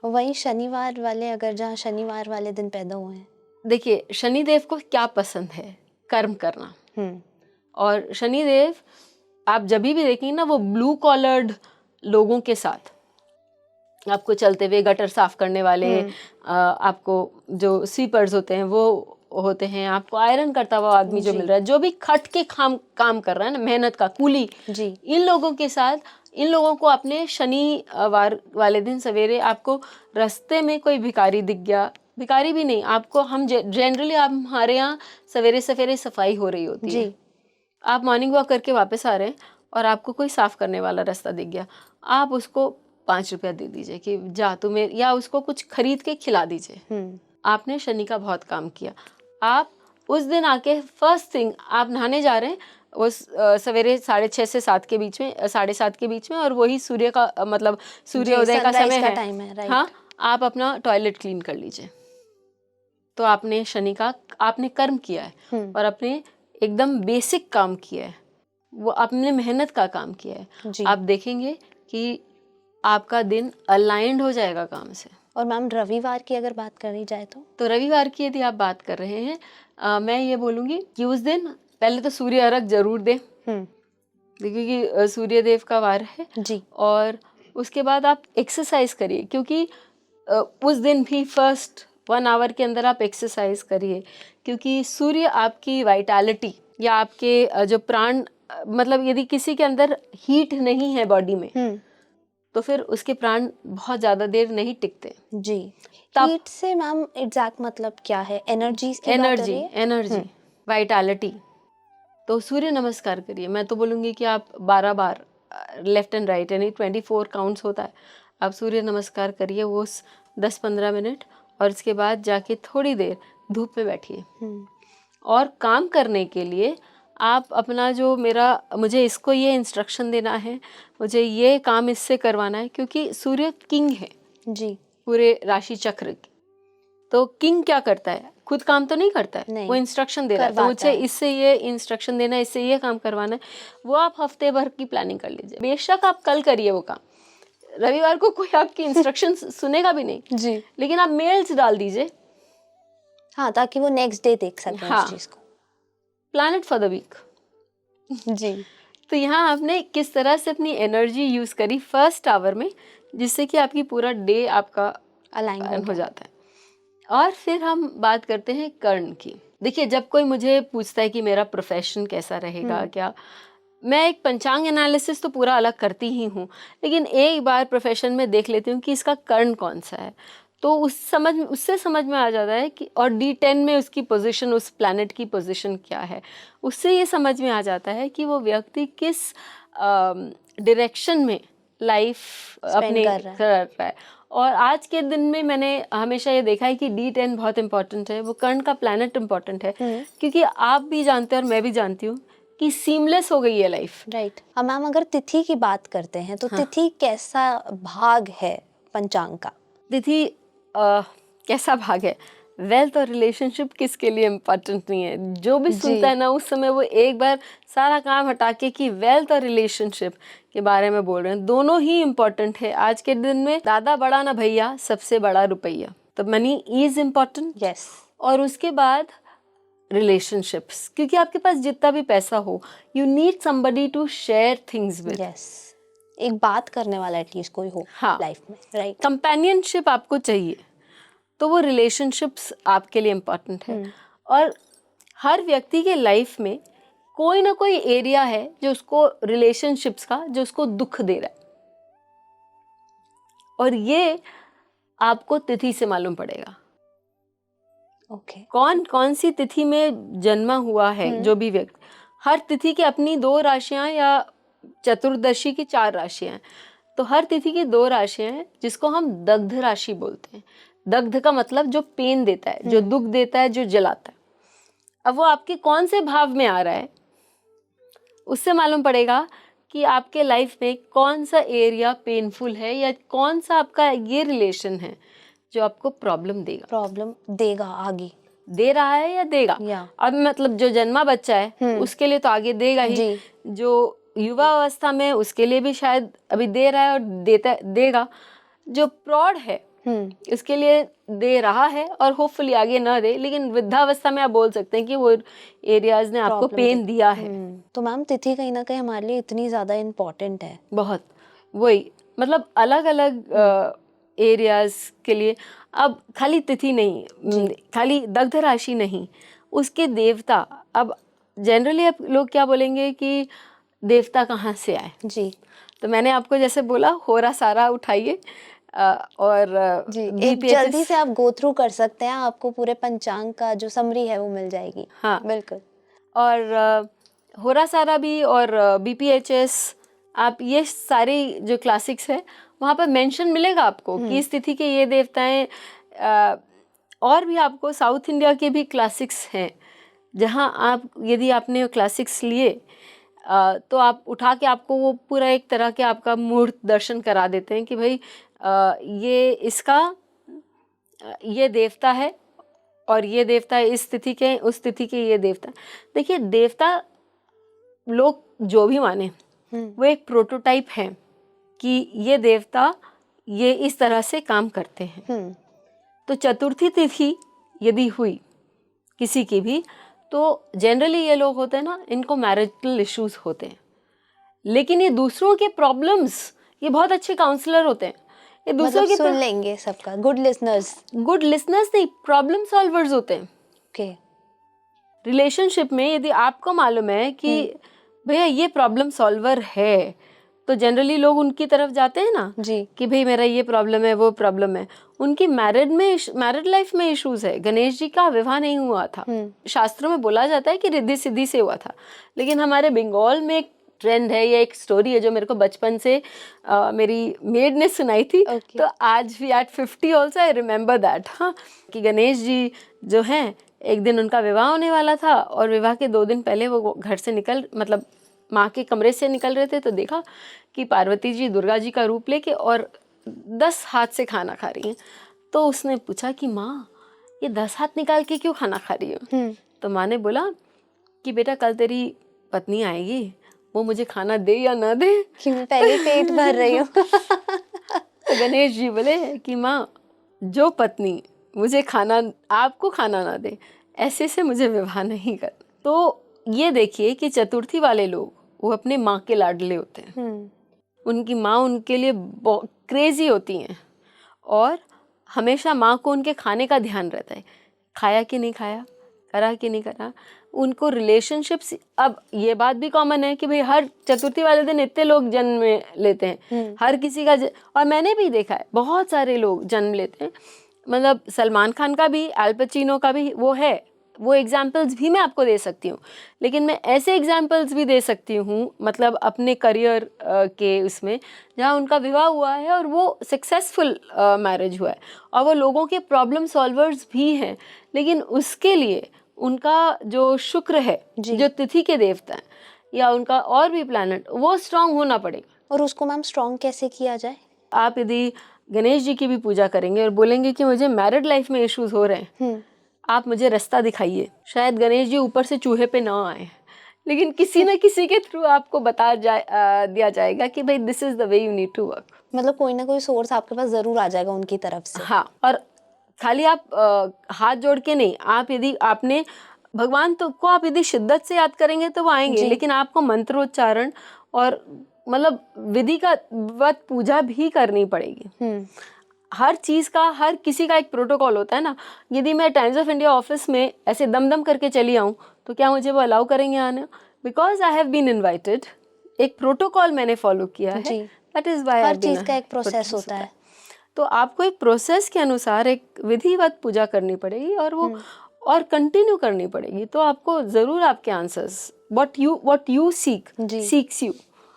वही शनिवार वाले, अगर जहाँ शनिवार वाले दिन पैदा हुए हैं, देखिए शनिदेव को क्या पसंद है, कर्म करना। और शनिदेव आप जब भी देखेंगे ना, वो ब्लू कॉलर्ड लोगों के साथ, आपको चलते हुए गटर साफ करने वाले, आपको जो स्वीपर्स होते हैं वो होते हैं, आपको आयरन करता हुआ आदमी जो मिल रहा है, जो भी खट के काम कर रहा है ना, मेहनत का कूली जी, इन लोगों के साथ, इन लोगों को अपने शनिवार वाले दिन सवेरे आपको रास्ते में कोई भिखारी दिख गया, भिखारी भी नहीं, आपको हम जनरली आप हमारे यहाँ सवेरे सवेरे सफाई हो रही होती है, आप मॉर्निंग वॉक करके वापस आ रहे हैं और आपको कोई साफ करने वाला रास्ता दिख गया, आप उसको 5 रुपया दे दीजिए कि जा तुम्हें, या उसको कुछ खरीद के खिला दीजिए। आपने शनि का बहुत काम किया। आप उस दिन आके फर्स्ट थिंग आप नहाने जा रहे हैं, वो सवेरे 6:30 से 7 के बीच में, 7:30 के बीच में, और वही सूर्य का मतलब सूर्योदय का समय है, टाइम है, राइट। हाँ, आप अपना टॉयलेट क्लीन कर लीजिए। तो आपने शनि का आपने कर्म किया है और अपने एकदम बेसिक काम किया है, वो आपने मेहनत का काम किया है। आप देखेंगे कि आपका दिन अलाइंड हो जाएगा काम से। और मैम रविवार की अगर बात करी जाए तो रविवार की यदि आप बात कर रहे हैं, मैं ये बोलूँगी कि उस दिन पहले तो सूर्य अर्घ जरूर दें, देखिए कि सूर्य देव का वार है जी। और उसके बाद आप एक्सरसाइज करिए, क्योंकि उस दिन भी फर्स्ट 1 आवर के अंदर आप एक्सरसाइज करिए, क्योंकि सूर्य आपकी वाइटैलिटी या आपके जो प्राण, मतलब यदि किसी के अंदर हीट नहीं है बॉडी में तो फिर उसके प्राण बहुत ज़्यादा देर नहीं टिकते। जी। हीट से मैम एग्जैक्ट मतलब क्या है? Energy, vitality. तो सूर्य नमस्कार करिए, मैं तो बोलूँगी कि आप 12 बार लेफ्ट एंड राइट, यानी 24 काउंट्स होता है, आप सूर्य नमस्कार करिए वो 10-15 मिनट, और इसके बाद जाके थोड़ी देर धूप में बैठिए। और काम करने के लिए आप अपना जो मुझे इसको ये इंस्ट्रक्शन देना है, मुझे ये काम इससे करवाना है, क्योंकि सूर्य किंग है जी पूरे राशि चक्र की। तो किंग क्या करता है, खुद काम तो नहीं करता है, वो इंस्ट्रक्शन दे रहा है, तो मुझे इससे ये इंस्ट्रक्शन देना है, इससे ये काम करवाना है, वो आप हफ्ते भर की प्लानिंग कर लीजिए। बेशक आप कल करिए वो काम, रविवार को कोई आपकी इंस्ट्रक्शन सुनेगा भी नहीं जी, लेकिन आप मेल्स डाल दीजिए, हाँ, ताकि वो नेक्स्ट डे देख सके उस चीज को। Planned for the week. जी। तो यहाँ आपने किस तरह से अपनी एनर्जी यूज करी फर्स्ट आवर में, जिससे कि आपकी पूरा डे आपका अलाइन हो जाता है। और फिर हम बात करते हैं कर्ण की। देखिए जब कोई मुझे पूछता है कि मेरा प्रोफेशन कैसा रहेगा, क्या, मैं एक पंचांग एनालिसिस तो पूरा अलग करती ही हूँ, लेकिन एक बार प्रोफेशन में देख लेती हूँ कि इसका कर्ण कौन सा है, तो उससे समझ में आ जाता है कि, और D10 में उसकी पोजीशन, उस प्लैनेट की पोजीशन क्या है, उससे ये समझ में आ जाता है कि वो व्यक्ति किस डायरेक्शन में लाइफ अपने कर रहा है। और आज के दिन में मैंने हमेशा ये देखा है कि D10 बहुत इंपॉर्टेंट है, वो कर्ण का प्लैनेट इंपॉर्टेंट है, क्योंकि आप भी जानते हैं और मैं भी जानती हूँ कि सीमलेस हो गई है लाइफ। राइट। अब मैम अगर तिथि की बात करते हैं तो तिथि कैसा भाग है पंचांग का? तिथि कैसा भाग है, वेल्थ और रिलेशनशिप किसके लिए इम्पोर्टेंट नहीं है, जो भी सुनता है ना उस समय वो एक बार सारा काम हटा के कि वेल्थ और रिलेशनशिप के बारे में बोल रहे हैं, दोनों ही इम्पोर्टेंट है। आज के दिन में दादा बड़ा ना भैया, सबसे बड़ा रुपया, तो मनी इज इम्पोर्टेंट। यस। और उसके बाद रिलेशनशिप्स, क्योंकि आपके पास जितना भी पैसा हो, you need somebody to share things with. Yes, एक बात करने वाला एटलीस्ट कोई हो लाइफ में, राइट। कंपेनियनशिप आपको चाहिए, तो वो रिलेशनशिप्स आपके लिए इम्पोर्टेंट है। और हर व्यक्ति के लाइफ में कोई ना कोई एरिया है जो उसको रिलेशनशिप्स का, जो उसको दुख दे रहा है, और ये आपको तिथि से मालूम पड़ेगा। कौन कौन सी तिथि में जन्मा हुआ है जो भी व्यक्ति, हर तिथि की अपनी 2 राशियां या चतुर्दशी की 4 राशियां हैं, तो हर तिथि की 2 राशियां हैं जिसको हम दग्ध राशि बोलते हैं। दग्ध का मतलब जो पेन देता है, जो दुख देता है, जो जलाता है। अब वो आपके कौन से भाव में आ रहा है, उससे मालूम पड़ेगा कि आपके लाइफ में कौन सा एरिया पेनफुल है या कौन सा आपका ये रिलेशन है जो आपको प्रॉब्लम देगा आगे, दे रहा है या देगा। या अब मतलब जो जन्मा बच्चा है उसके लिए तो आगे देगा ही, जी, जो युवा अवस्था में उसके लिए भी शायद अभी दे रहा है और देगा, जो प्रौढ़ है इसके लिए दे रहा है और होपफुली आगे ना दे, लेकिन वृद्धावस्था में आप बोल सकते हैं कि वो एरियाज ने आपको पेन दिया है। तो मैम तिथि कहीं ना कहीं हमारे लिए इतनी ज़्यादा इम्पोर्टेंट है। बहुत, वही मतलब अलग अलग एरियाज के लिए। अब खाली तिथि नहीं, खाली दग्ध राशि नहीं, उसके देवता। अब जनरली अब लोग क्या बोलेंगे कि देवता कहाँ से आए। जी, तो मैंने आपको जैसे बोला होरा सारा उठाइए और जी एक जल्दी से आप गो थ्रू कर सकते हैं, आपको पूरे पंचांग का जो समरी है वो मिल जाएगी। हाँ बिल्कुल। और होरा सारा भी और BPHS, आप ये सारे जो क्लासिक्स है वहाँ पर मेंशन मिलेगा आपको कि इस तिथि के ये देवताएं। और भी आपको साउथ इंडिया के भी क्लासिक्स हैं जहाँ आप, यदि आपने क्लासिक्स लिए तो आप उठा के आपको वो पूरा एक तरह के आपका मूर्त दर्शन करा देते हैं कि भाई ये इसका ये देवता है और ये देवता इस तिथि के, उस तिथि के ये देवता। देखिए देवता लोग जो भी माने वो एक प्रोटोटाइप है कि ये देवता ये इस तरह से काम करते हैं। तो चतुर्थी तिथि यदि हुई किसी की भी, तो जनरली ये लोग होते हैं ना, इनको मैरिटल इश्यूज होते हैं, लेकिन ये दूसरों के प्रॉब्लम्स, ये बहुत अच्छे काउंसलर होते हैं, ये दूसरों मतलब के सुन लेंगे सबका, गुड लिसनर्स नहीं, प्रॉब्लम सॉल्वर्स होते हैं। ओके। रिलेशनशिप में यदि आपको मालूम है कि भैया ये प्रॉब्लम सॉल्वर है, तो जनरली लोग उनकी तरफ जाते हैं ना जी, कि भाई मेरा ये प्रॉब्लम है, वो प्रॉब्लम है। उनकी मैरिड लाइफ में इश्यूज है। गणेश जी का विवाह नहीं हुआ था, शास्त्रों में बोला जाता है कि रिद्धि सिद्धि से हुआ था, लेकिन हमारे बंगाल में एक ट्रेंड है, ये एक स्टोरी है जो मेरे को बचपन से मेरी मेड ने सुनाई थी। तो आज भी at 50 also I remember that. हाँ, कि गणेश जी जो हैं, एक दिन उनका विवाह होने वाला था और विवाह के 2 दिन पहले वो घर से मतलब माँ के कमरे से निकल रहे थे, तो देखा कि पार्वती जी दुर्गा जी का रूप लेके और 10 हाथ से खाना खा रही हैं। तो उसने पूछा कि माँ ये 10 हाथ निकाल के क्यों खाना खा रही हो? तो माँ ने बोला कि बेटा कल तेरी पत्नी आएगी, वो मुझे खाना दे या ना दे, कि मैं पहले पेट भर रही हूँ। तो गणेश जी बोले कि माँ जो पत्नी मुझे आपको खाना ना दे, ऐसे से मुझे विवाह नहीं कर। तो ये देखिए कि चतुर्थी वाले लोग वो अपने माँ के लाडले होते हैं। उनकी माँ उनके लिए क्रेजी होती हैं और हमेशा माँ को उनके खाने का ध्यान रहता है, खाया कि नहीं खाया, करा कि नहीं करा। उनको रिलेशनशिप्स, अब ये बात भी कॉमन है कि भाई हर चतुर्थी वाले दिन इतने लोग जन्म लेते हैं, हर किसी का और मैंने भी देखा है बहुत सारे लोग जन्म लेते हैं। मतलब सलमान खान का भी, अल पचिनो का भी वो एग्जाम्पल्स भी मैं आपको दे सकती हूँ, लेकिन मैं ऐसे एग्जाम्पल्स भी दे सकती हूँ मतलब अपने करियर के उसमें, जहाँ उनका विवाह हुआ है और वो सक्सेसफुल मैरिज हुआ है और वो लोगों के प्रॉब्लम सॉल्वर्स भी हैं, लेकिन उसके लिए उनका जो शुक्र है, जो तिथि के देवता हैं या उनका और भी प्लैनेट, वो स्ट्रांग होना पड़ेगा। और उसको मैम स्ट्रांग कैसे किया जाए? आप यदि गणेश जी की भी पूजा करेंगे और बोलेंगे कि मुझे मैरिड लाइफ में इश्यूज हो रहे हैं, आप मुझे रास्ता दिखाइए, शायद गणेश जी ऊपर से चूहे पे ना आए, लेकिन किसी न किसी के थ्रू आपको दिया जाएगा कि भाई this is the way you need to work. मतलब कोई ना कोई सोर्स आपके पास जरूर आ जाएगा उनकी तरफ से। हाँ, और खाली आप हाथ जोड़ के नहीं, आप यदि आपने भगवान तो को आप यदि शिद्दत से याद करेंगे तो वो आएंगे, लेकिन आपको मंत्रोच्चारण और मतलब विधि का वत पूजा भी करनी पड़ेगी। हर चीज़ का, हर किसी का एक प्रोटोकॉल होता है ना। यदि मैं टाइम्स ऑफ इंडिया ऑफिस में ऐसे दम करके चली आऊँ तो क्या मुझे वो अलाउ करेंगे आने? Because I have been invited, एक प्रोटोकॉल मैंने फॉलो किया है, दैट इज वाई। हर चीज़ का एक प्रोसेस होता है, तो आपको एक प्रोसेस के अनुसार एक विधिवत पूजा करनी पड़ेगी और वो और कंटिन्यू करनी पड़ेगी। तो आपको ज़रूर आपके answers, what you seeks you,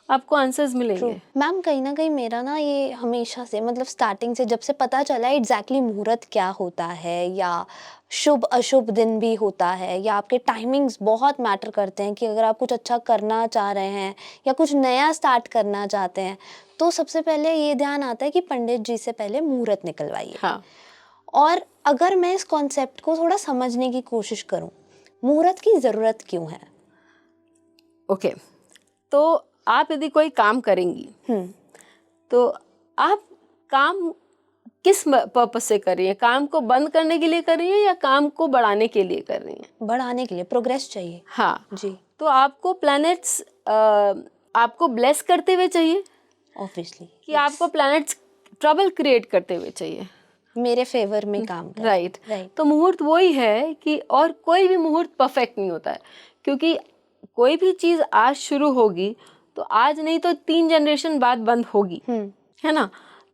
आपको आंसर्स मिलेंगे। मैम कहीं ना कहीं मेरा ना ये हमेशा से मतलब स्टार्टिंग से जब से पता चला है एग्जैक्टली मुहूर्त क्या होता है या शुभ अशुभ दिन भी होता है या आपके टाइमिंग्स बहुत मैटर करते हैं कि अगर आप कुछ अच्छा करना चाह रहे हैं या कुछ नया स्टार्ट करना चाहते हैं तो सबसे पहले ये ध्यान आता है कि पंडित जी से पहले मुहूर्त निकलवाइए। हाँ, और अगर मैं इस कॉन्सेप्ट को थोड़ा समझने की कोशिश करूं, मुहूर्त की ज़रूरत क्यों है? ओके। तो आप यदि कोई काम करेंगी तो आप काम किस पर्पस से कर रही हैं? काम को बंद करने के लिए कर रही हैं या काम को बढ़ाने के लिए कर रही हैं? बढ़ाने के लिए, प्रोग्रेस चाहिए। हाँ, जी, तो आपको प्लैनेट्स आपको ब्लेस करते हुए चाहिए ऑब्वियसली कि आपको प्लैनेट्स ट्रबल क्रिएट करते हुए चाहिए? मेरे फेवर में काम करे। राइट। राइट। तो मुहूर्त वही है कि, और कोई भी मुहूर्त परफेक्ट नहीं होता है, क्योंकि कोई भी चीज़ आज शुरू होगी तो आज नहीं तो 3 जनरेशन बाद बंद होगी, है ना?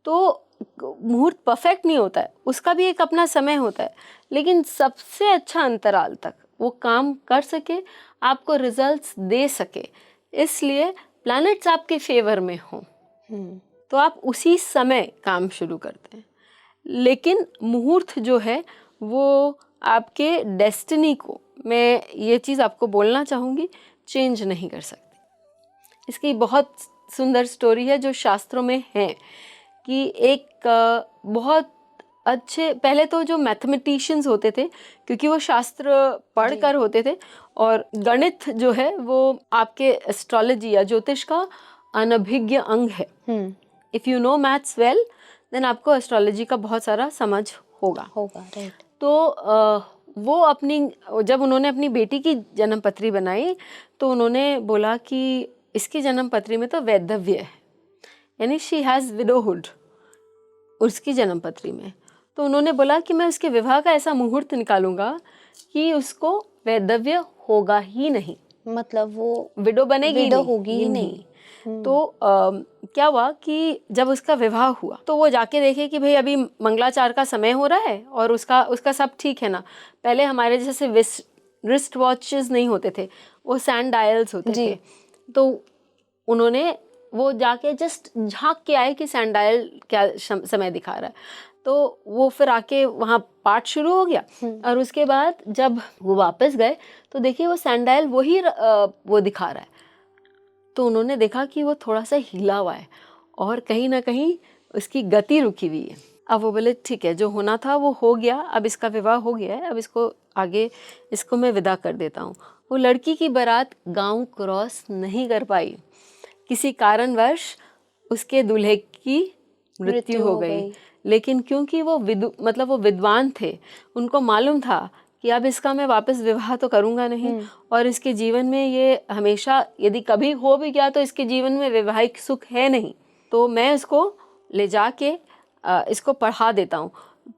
तो मुहूर्त परफेक्ट नहीं होता है, उसका भी एक अपना समय होता है, लेकिन सबसे अच्छा अंतराल तक वो काम कर सके, आपको रिजल्ट्स दे सके, इसलिए प्लैनेट्स आपके फेवर में हों तो आप उसी समय काम शुरू करते हैं। लेकिन मुहूर्त जो है वो आपके डेस्टिनी को, मैं ये चीज़ आपको बोलना चाहूँगी, चेंज नहीं कर सकती। इसकी बहुत सुंदर स्टोरी है जो शास्त्रों में है कि एक बहुत अच्छे, पहले तो जो मैथमेटिशियंस होते थे, क्योंकि वो शास्त्र पढ़कर होते थे, और गणित जो है वो आपके एस्ट्रोलॉजी या ज्योतिष का अनभिज्ञ अंग है। If you know maths well then आपको एस्ट्रोलॉजी का बहुत सारा समझ होगा। राइट। तो वो अपनी, जब उन्होंने अपनी बेटी की जन्म पत्री बनाई तो उन्होंने बोला कि इसकी जन्म पत्री में तो वैधव्य है, यानी शी हैज़ विडोहुड उसकी जन्म पत्री में। तो उन्होंने बोला कि मैं उसके विवाह का ऐसा मुहूर्त निकालूंगा कि उसको वैधव्य होगा ही नहीं, मतलब वो विडो बनेगी, विडो नहीं, होगी ही नहीं। तो क्या हुआ कि जब उसका विवाह हुआ तो वो जाके देखे कि भाई अभी मंगलाचार का समय हो रहा है और उसका सब ठीक है ना। पहले हमारे जैसे रिस्ट वॉचेस नहीं होते थे, वो सैंड डायल्स होते थे। तो उन्होंने वो जाके जस्ट झांक के आए कि सैंड डायल क्या समय दिखा रहा है, तो वो फिर आके वहाँ पाठ शुरू हो गया। और उसके बाद जब वो वापस गए तो देखिए वो सैंड डायल वही वो दिखा रहा है। तो उन्होंने देखा कि वो थोड़ा सा हिला हुआ है और कहीं ना कहीं उसकी गति रुकी हुई है। अब वो बोले ठीक है, जो होना था वो हो गया, अब इसका विवाह हो गया है, अब इसको मैं विदा कर देता हूँ। वो लड़की की बारात गांव क्रॉस नहीं कर पाई, किसी कारणवश उसके दूल्हे की मृत्यु हो गई। लेकिन क्योंकि वो वो विद्वान थे, उनको मालूम था कि अब इसका मैं वापस विवाह तो करूँगा नहीं, और इसके जीवन में ये हमेशा, यदि कभी हो भी गया तो इसके जीवन में वैवाहिक सुख है नहीं, तो मैं इसको ले जाके इसको पढ़ा देता हूँ।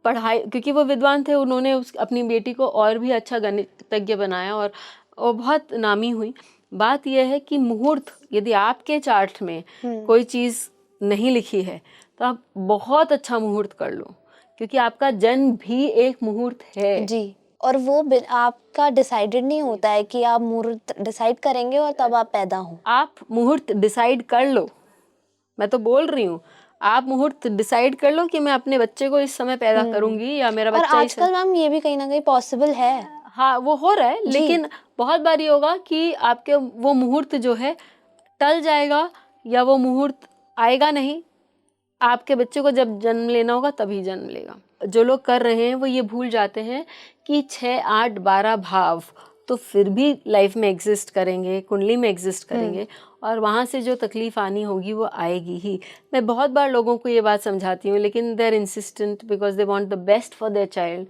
क्योंकि वो विद्वान थे, उन्होंने अपनी बेटी को और भी अच्छा गणितज्ञ बनाया और वो बहुत नामी हुई। बात यह है कि मुहूर्त, यदि आपके चार्ट में कोई चीज़ नहीं लिखी है तो आप बहुत अच्छा मुहूर्त कर लो, क्योंकि आपका जन्म भी एक मुहूर्त है जी। और वो आपका डिसाइडेड नहीं होता है कि आप मुहूर्त डिसाइड करेंगे और तब आप पैदा हो। आप मुहूर्त डिसाइड कर लो, मैं तो बोल रही हूँ, आप मुहूर्त डिसाइड कर लो कि मैं अपने बच्चे को इस समय पैदा करूंगी या मेरा बच्चा और आजकल मैम ये भी कहीं ना कहीं पॉसिबल है। हाँ, वो हो रहा है, लेकिन बहुत बार ये होगा कि आपके वो मुहूर्त जो है टल जाएगा या वो मुहूर्त आएगा नहीं। आपके बच्चे को जब जन्म लेना होगा तभी जन्म लेगा। जो लोग कर रहे हैं वो ये भूल जाते हैं कि 6, 8, 12 भाव तो फिर भी लाइफ में एग्जिस्ट करेंगे, कुंडली में एग्जिस्ट करेंगे, और वहाँ से जो तकलीफ आनी होगी वो आएगी ही। मैं बहुत बार लोगों को ये बात समझाती हूँ, लेकिन they are insistent because they want the best for their child,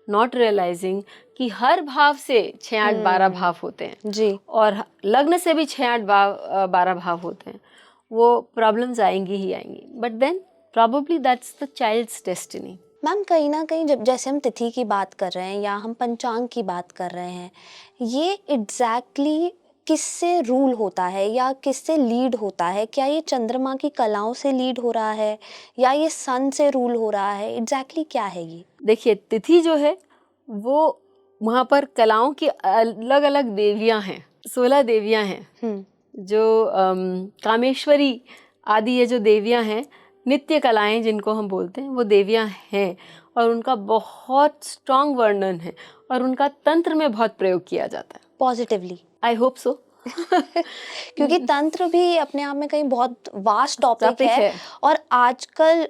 not realizing कि हर भाव से 6, 8, 12 भाव होते हैं जी, और लग्न से भी 6, 8, 12 भाव होते हैं। वो प्रॉब्लम्स आएंगी ही आएंगी, but then probably that's the child's destiny. Ma'am कहीं ना कहीं जब जैसे हम तिथि की बात कर रहे हैं या हम पंचांग की बात कर रहे हैं, ये एग्जैक्टली किससे रूल होता है या किससे लीड होता है? क्या ये चंद्रमा की कलाओं से लीड हो रहा है या ये सन से रूल हो रहा है? एग्जैक्टली क्या है ये? देखिए, तिथि जो है वो वहाँ पर कलाओं की अलग अलग देवियाँ हैं, 16 देवियाँ हैं। जो कामेश्वरी आदि ये जो देवियां हैं, नित्य कलाएं जिनको हम बोलते हैं, वो देवियां हैं और उनका बहुत स्ट्रांग वर्णन है और उनका तंत्र में बहुत प्रयोग किया जाता है। Positively, I hope so. क्योंकि तंत्र भी अपने आप में कहीं बहुत वास्ट टॉपिक है है। और आजकल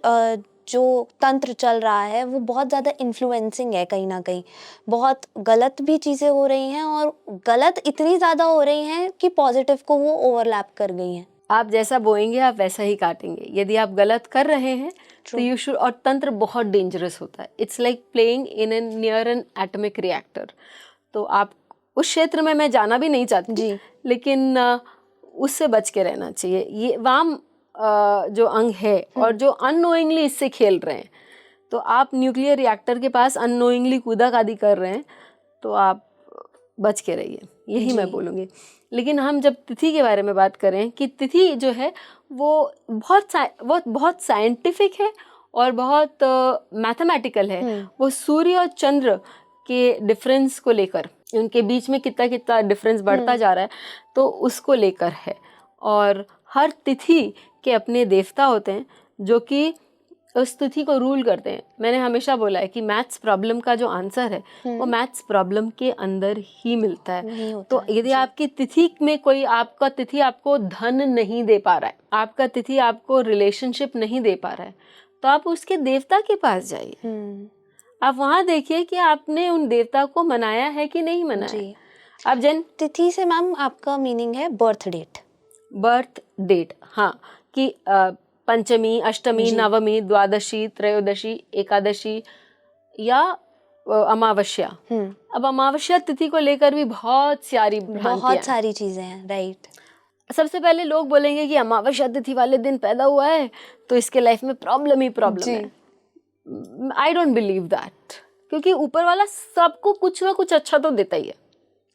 जो तंत्र चल रहा है वो बहुत ज़्यादा इन्फ्लुएंसिंग है, कहीं ना कहीं बहुत गलत भी चीज़ें हो रही हैं और गलत इतनी ज़्यादा हो रही हैं कि पॉजिटिव को वो ओवरलैप कर गई हैं। आप जैसा बोएंगे आप वैसा ही काटेंगे। यदि आप गलत कर रहे हैं तो यू शुड, और तंत्र बहुत डेंजरस होता है। It's like playing in an near N atomic reactor. तो आप उस क्षेत्र में मैं जाना भी नहीं चाहती जी, लेकिन उससे बच के रहना चाहिए। ये वाम जो अंग है और जो अननोइंगली इससे खेल रहे हैं, तो आप न्यूक्लियर रिएक्टर के पास अननोइंगली कूदा कादी कर रहे हैं, तो आप बच के रहिए, यही मैं बोलूँगी। लेकिन हम जब तिथि के बारे में बात करें कि तिथि जो है वो बहुत साइंटिफिक है और बहुत मैथमेटिकल है। वो सूर्य और चंद्र के डिफरेंस को लेकर, उनके बीच में कितना कितना डिफरेंस बढ़ता जा रहा है, तो उसको लेकर है। और हर तिथि के अपने देवता होते हैं जो कि उस तिथि को रूल करते हैं। मैंने हमेशा बोला है कि मैथ्स प्रॉब्लम का जो आंसर है वो मैथ्स प्रॉब्लम के अंदर ही मिलता है। तो यदि आपकी तिथि में कोई, आपका तिथि आपको धन नहीं दे पा रहा है, आपका तिथि आपको रिलेशनशिप नहीं दे पा रहा है, तो आप उसके देवता के पास जाइए। आप वहाँ देखिए कि आपने उन देवता को मनाया है कि नहीं मनाया। आप तिथि से मैम आपका मीनिंग है बर्थ डेट। बर्थ डेट, हाँ, कि पंचमी, अष्टमी, नवमी, द्वादशी, त्रयोदशी, एकादशी या अमावस्या। अब अमावस्या तिथि को लेकर भी बहुत सारी चीजें हैं, राइट। सबसे पहले लोग बोलेंगे कि अमावस्या तिथि वाले दिन पैदा हुआ है तो इसके लाइफ में प्रॉब्लम है। आई डोंट बिलीव दैट, क्योंकि ऊपर वाला सबको कुछ ना कुछ अच्छा तो देता ही है।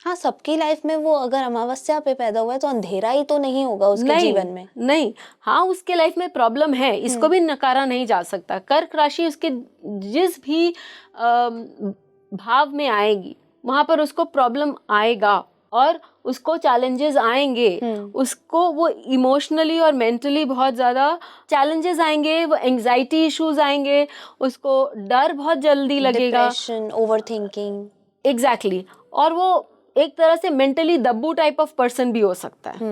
हाँ, सबकी लाइफ में वो अगर अमावस्या पे पैदा हुआ है तो अंधेरा ही तो नहीं होगा उसके जीवन में। नहीं, हाँ, उसके लाइफ में प्रॉब्लम है, इसको भी नकारा नहीं जा सकता। कर्क राशि उसके जिस भी भाव में आएगी वहां पर उसको प्रॉब्लम आएगा और उसको चैलेंजेस आएंगे। उसको वो इमोशनली और मेंटली बहुत ज़्यादा चैलेंजेस आएंगे, वो एंजाइटी इश्यूज आएंगे, उसको डर बहुत जल्दी लगेगा, डिप्रेशन, ओवरथिंकिंग। एग्जैक्टली। और वो एक तरह से मेंटली दब्बू टाइप ऑफ पर्सन भी हो सकता है।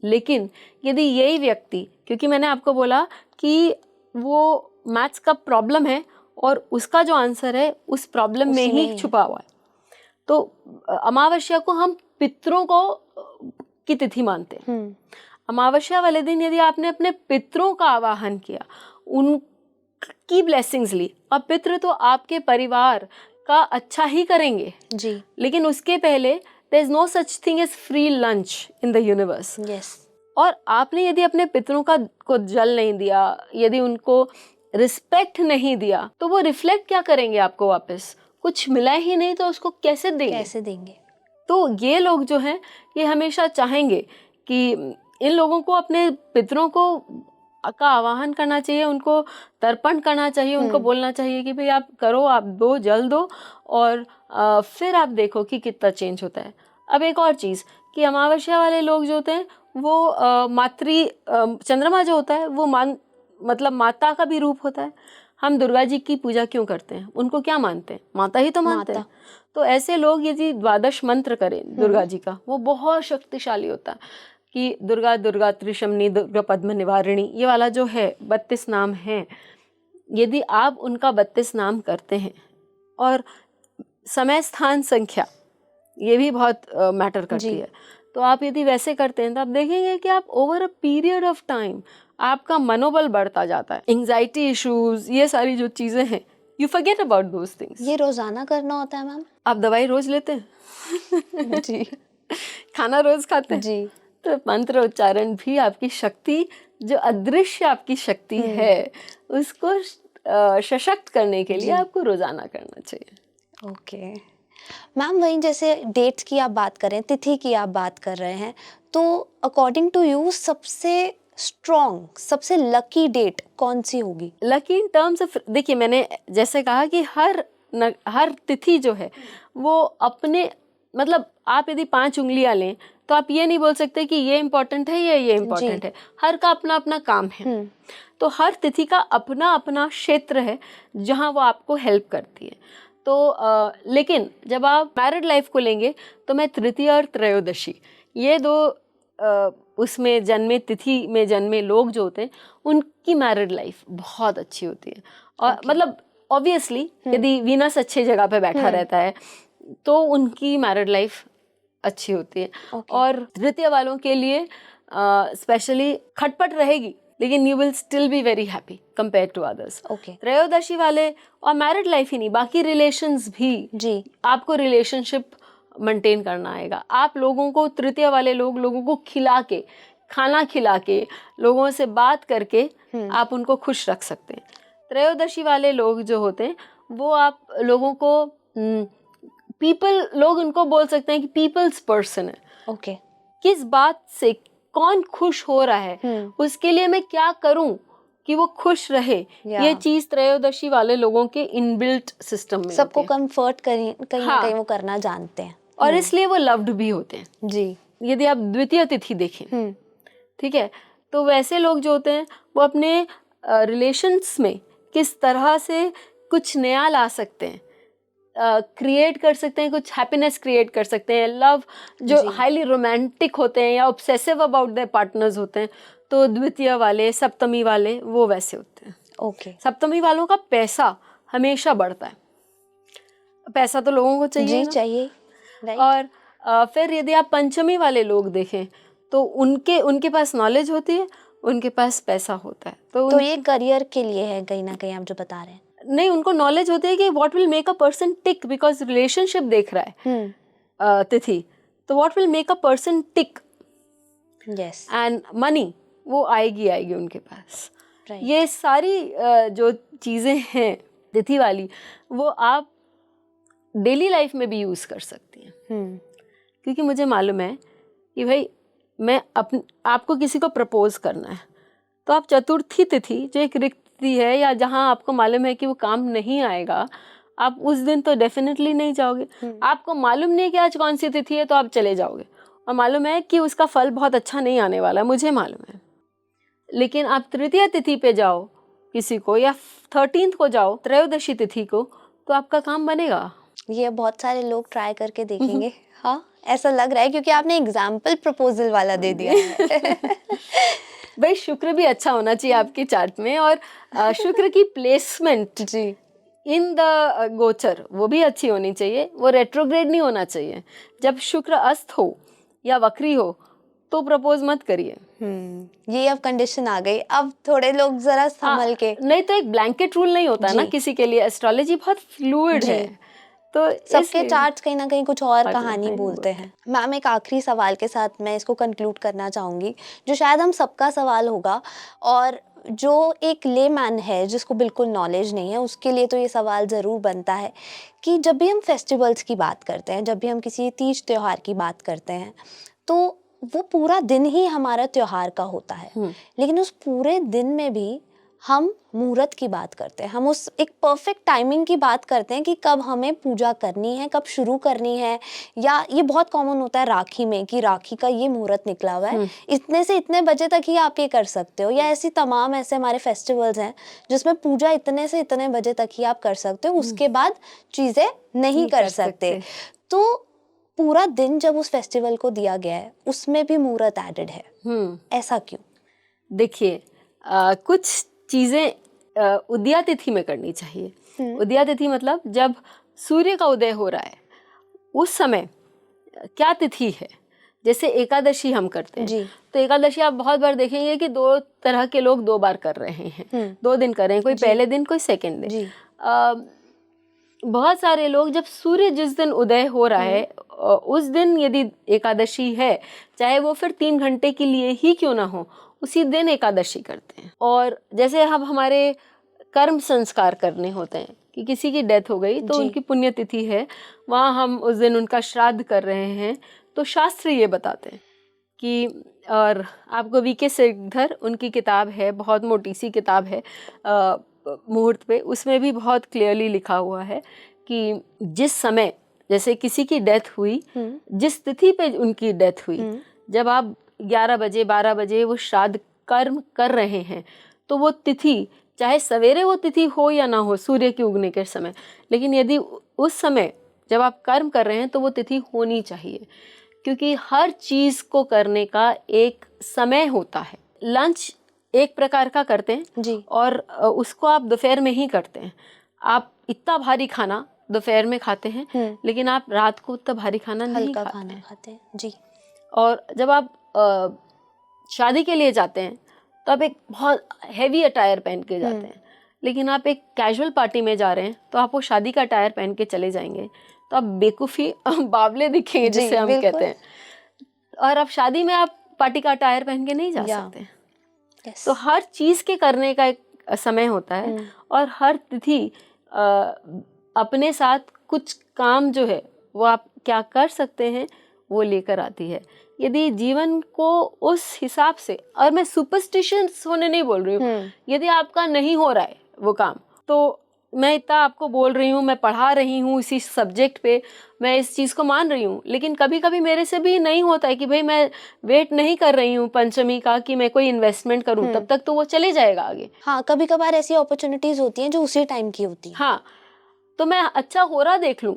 लेकिन यदि यही व्यक्ति, क्योंकि मैंने आपको बोला कि वो मैथ्स का प्रॉब्लम है और उसका जो आंसर है उस प्रॉब्लम में ही छुपा हुआ है, तो अमावस्या को हम पितरों को की तिथि मानते हैं। अमावस्या वाले दिन यदि आपने अपने पितरों का आवाहन किया, उनकी ब्लेसिंग्स ली, और पितृ तो आपके परिवार का अच्छा ही करेंगे जी, लेकिन उसके पहले there is no such thing as free lunch in the universe. Yes. और आपने यदि अपने पितरों को जल नहीं दिया, यदि उनको रिस्पेक्ट नहीं दिया, तो वो रिफ्लेक्ट क्या करेंगे आपको वापस? कुछ मिला ही नहीं तो उसको कैसे देंगे? तो ये लोग जो हैं ये हमेशा चाहेंगे कि इन लोगों को अपने पितरों को का आवाहन करना चाहिए, उनको तर्पण करना चाहिए, उनको बोलना चाहिए कि भाई आप करो, आप दो, जल दो, और फिर आप देखो कि कितना चेंज होता है। अब एक और चीज़ कि अमावस्या वाले लोग जो होते हैं वो चंद्रमा जो होता है वो मतलब माता का भी रूप होता है। हम दुर्गा जी की पूजा क्यों करते हैं? उनको क्या मानते हैं? माता ही तो मानते हैं। तो ऐसे लोग यदि द्वादश मंत्र करें दुर्गा जी का, वो बहुत शक्तिशाली होता है कि दुर्गा दुर्गा त्रिशमनी दुर्गा पद्म निवारिणी, ये वाला जो है 32 नाम हैं, यदि आप उनका 32 नाम करते हैं, और समय स्थान संख्या ये भी बहुत मैटर करती है, तो आप यदि वैसे करते हैं तो आप देखेंगे कि आप over a period of time आपका मनोबल बढ़ता जाता है। एंजाइटी इश्यूज, ये सारी जो चीज़ें हैं, you forget about those things. ये रोजाना करना होता है मैम? आप दवाई रोज लेते हैं? जी। खाना रोज खाते हैं? जी। तो मंत्र उच्चारण भी आपकी शक्ति, जो अदृश्य आपकी शक्ति है, उसको सशक्त करने के लिए आपको रोजाना करना चाहिए। ओके मैम, वहीं जैसे डेट्स की आप बात करें, तिथि की आप बात कर रहे हैं, तो अकॉर्डिंग टू यू सबसे स्ट्रॉन्ग, सबसे लकी डेट कौन सी होगी? लकी इन टर्म्स ऑफ, देखिए मैंने जैसे कहा कि हर तिथि जो है वो अपने, मतलब आप यदि 5 उंगलियां लें तो आप ये नहीं बोल सकते कि ये इम्पोर्टेंट है या ये इम्पोर्टेंट है, हर का अपना अपना काम है। तो हर तिथि का अपना अपना क्षेत्र है जहाँ वो आपको हेल्प करती है। तो लेकिन जब आप मैरिड लाइफ को लेंगे तो मैं तृतीय और त्रयोदशी ये दो उसमें जन्मे, तिथि में जन्मे लोग जो होते हैं उनकी मैरिड लाइफ बहुत अच्छी होती है। और मतलब ऑब्वियसली यदि वीनस अच्छी जगह पे बैठा रहता है तो उनकी मैरिड लाइफ अच्छी होती है। और तृतीय वालों के लिए स्पेशली खटपट रहेगी, लेकिन you will still be very happy compare to others. त्रयोदशी वाले और मैरिड लाइफ ही नहीं, बाकी रिलेशंस भी जी, आपको रिलेशनशिप मेंटेन करना आएगा। आप लोगों को, तृतीय वाले लोगों को खिला के, खाना खिला के, लोगों से बात करके आप उनको खुश रख सकते हैं। त्रयोदशी वाले लोग जो होते हैं वो आप लोगों को लोग उनको बोल सकते हैं कि पीपल्स पर्सन है। किस बात से कौन खुश हो रहा है उसके लिए मैं क्या करूं कि वो खुश रहे, ये चीज त्रयोदशी वाले लोगों के इनबिल्ट सिस्टम में सबको कंफर्ट कहीं ना कहीं वो करना जानते हैं और इसलिए वो लव्ड भी होते हैं। जी, यदि आप द्वितीय तिथि देखें, ठीक है, तो वैसे लोग जो होते हैं वो अपने रिलेशंस में किस तरह से कुछ नया ला सकते हैं, क्रिएट कर सकते हैं, कुछ हैप्पीनेस क्रिएट कर सकते हैं। लव जो हाईली रोमांटिक होते हैं या ऑब्सेसिव अबाउट देयर पार्टनर्स होते हैं, तो द्वितीय वाले, सप्तमी वाले वो वैसे होते हैं। सप्तमी वालों का पैसा हमेशा बढ़ता है, पैसा तो लोगों को चाहिए, चाहिए। और फिर यदि आप पंचमी वाले लोग देखें तो उनके पास नॉलेज होती है, उनके पास पैसा होता है। तो ये करियर के लिए है कहीं ना कहीं, आप जो बता रहे हैं। नहीं, उनको नॉलेज होती है कि what will make a person tick, because relationship देख रहा है तिथि, तो what will make a person tick, yes, and money वो आएगी उनके पास। ये सारी जो चीज़ें हैं तिथि वाली वो आप डेली लाइफ में भी यूज़ कर सकती हैं। क्योंकि मुझे मालूम है कि भाई मैं आपको किसी को प्रपोज करना है, तो आप चतुर्थी तिथि जो एक रिक्त है या जहाँ आपको मालूम है कि वो काम नहीं आएगा, आप उस दिन तो डेफिनेटली नहीं जाओगे। आपको मालूम नहीं कि आज कौन सी तिथि है तो आप चले जाओगे, और मालूम है कि उसका फल बहुत अच्छा नहीं आने वाला, मुझे मालूम है। लेकिन आप तृतीय तिथि पे जाओ किसी को, या 13th को जाओ, त्रयोदशी तिथि को, तो आपका काम बनेगा। ये बहुत सारे लोग ट्राई करके देखेंगे। हाँ, ऐसा लग रहा है, क्योंकि आपने एग्जाम्पल प्रपोजल वाला दे दिया है। भाई शुक्र भी अच्छा होना चाहिए आपके चार्ट में, और शुक्र की प्लेसमेंट जी इन द गोचर वो भी अच्छी होनी चाहिए, वो रेट्रोग्रेड नहीं होना चाहिए। जब शुक्र अस्त हो या वक्री हो तो प्रपोज मत करिए। ये अब कंडीशन आ गई, अब थोड़े लोग जरा संभल के। नहीं तो एक ब्लैंकेट रूल नहीं होता ना किसी के लिए, एस्ट्रोलॉजी बहुत फ्लूइड है, तो सबके चार्ट्स कहीं ना कहीं कुछ और कहानी बोलते हैं। मैम, एक आखिरी सवाल के साथ मैं इसको कंक्लूड करना चाहूँगी, जो शायद हम सबका सवाल होगा, और जो एक लेमैन है जिसको बिल्कुल नॉलेज नहीं है उसके लिए तो ये सवाल ज़रूर बनता है कि जब भी हम फेस्टिवल्स की बात करते हैं, जब भी हम किसी तीज त्योहार की बात करते हैं, तो वो पूरा दिन ही हमारा त्योहार का होता है, लेकिन उस पूरे दिन में भी हम मुहूर्त की बात करते हैं, हम उस एक परफेक्ट टाइमिंग की बात करते हैं कि कब हमें पूजा करनी है, कब शुरू करनी है। या ये बहुत कॉमन होता है राखी में कि राखी का ये मुहूर्त निकला हुआ है, इतने से इतने बजे तक ही आप ये कर सकते हो, या ऐसी तमाम ऐसे हमारे फेस्टिवल्स हैं जिसमें पूजा इतने से इतने बजे तक ही आप कर सकते हो, उसके बाद चीज़ें नहीं कर सकते। तो पूरा दिन जब उस फेस्टिवल को दिया गया है उसमें भी मुहूर्त एडेड है, ऐसा क्यों? देखिए, कुछ चीज़ें उदया तिथि में करनी चाहिए। उदया तिथि मतलब जब सूर्य का उदय हो रहा है उस समय क्या तिथि है। जैसे एकादशी हम करते हैं तो एकादशी आप बहुत बार देखेंगे कि दो तरह के लोग दो बार कर रहे हैं, 2 दिन कर रहे हैं, कोई पहले दिन कोई सेकंड दिन। बहुत सारे लोग जब सूर्य जिस दिन उदय हो रहा है उस दिन यदि एकादशी है, चाहे वो फिर 3 घंटे के लिए ही क्यों ना हो, उसी दिन एकादशी करते हैं। और जैसे अब हमारे कर्म संस्कार करने होते हैं कि किसी की डेथ हो गई तो उनकी पुण्यतिथि है, वहाँ हम उस दिन उनका श्राद्ध कर रहे हैं, तो शास्त्र ये बताते हैं कि, और आपको वीके सिरधर उनकी किताब है, बहुत मोटी सी किताब है मुहूर्त पे, उसमें भी बहुत क्लियरली लिखा हुआ है कि जिस समय जैसे किसी की डेथ हुई, जिस तिथि पे उनकी डेथ हुई, जब आप 11 बजे 12 बजे वो श्राद्ध कर्म कर रहे हैं, तो वो तिथि चाहे सवेरे वो तिथि हो या ना हो, सूर्य के उगने के समय, लेकिन यदि उस समय जब आप कर्म कर रहे हैं तो वो तिथि होनी चाहिए, क्योंकि हर चीज को करने का एक समय होता है। लंच एक प्रकार का करते हैं जी। और उसको आप दोपहर में ही करते हैं। आप इतना भारी खाना दोपहर में खाते हैं, लेकिन आप रात को उतना भारी खाना नहीं हल्का खाते खाना खाते हैं जी। और जब आप शादी के लिए जाते हैं तो आप एक बहुत हैवी अटायर पहन के जाते हैं, लेकिन आप एक कैजुअल पार्टी में जा रहे हैं तो आप वो शादी का अटायर पहन के चले जाएंगे तो आप बेवकूफ़ी बावले दिखेंगे, जिसे हम कहते हैं। और अब शादी में आप पार्टी का अटायर पहन के नहीं जा सकते। तो हर चीज़ के करने का एक समय होता है और हर तिथि अपने साथ कुछ काम जो है वो आप क्या कर सकते हैं वो लेकर आती है। यदि जीवन को उस हिसाब से, और मैं सुपरस्टिशंस होने नहीं बोल रही हूँ, यदि आपका नहीं हो रहा है वो काम, तो मैं इतना आपको बोल रही हूँ, मैं पढ़ा रही हूँ इसी सब्जेक्ट पे, मैं इस चीज़ को मान रही हूँ, लेकिन कभी कभी मेरे से भी नहीं होता है कि भाई मैं वेट नहीं कर रही हूँ पंचमी का कि मैं कोई इन्वेस्टमेंट करूँ, तब तक तो वो चले जाएगा आगे। हाँ, कभी कभार ऐसी अपॉर्चुनिटीज होती हैं जो उसी टाइम की होती हैं। हाँ, तो मैं अच्छा हो रहा देख लूँ